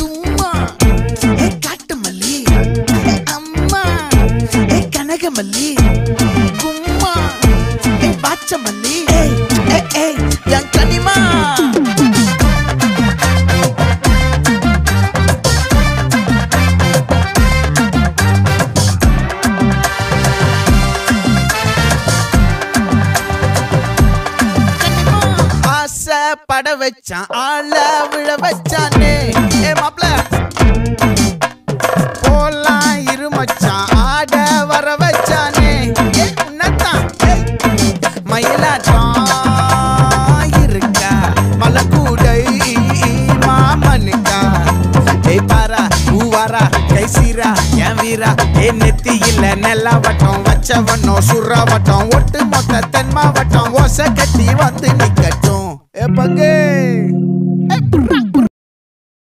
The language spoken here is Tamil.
தும்மா ஏ காட்டு மல்லி ஏ அம்மா ஏ கனக மல்லி கும்மா ஏ பாச்ச மல்லி என் கனிமா பட வச்சான் ஆள விழ வச்சானே ஏ மாப்ள போலாம் இருமச்சான் ஆட வர வச்சானே உன்னதான் மயிலாட்டம் இருக்கா மலக்கூடை மாமனுக்கா ஏய் பாரா ஊவாரா கைசீரா என் வீரா ஏ நெத்தி இல்ல நெல்லா வட்டம் வச்சவனோ சுறா வட்டம் ஒட்டு மொத்த தென் மாவட்டம் ஓசை கட்டி வந்து நிக்கட்டும். É paguei!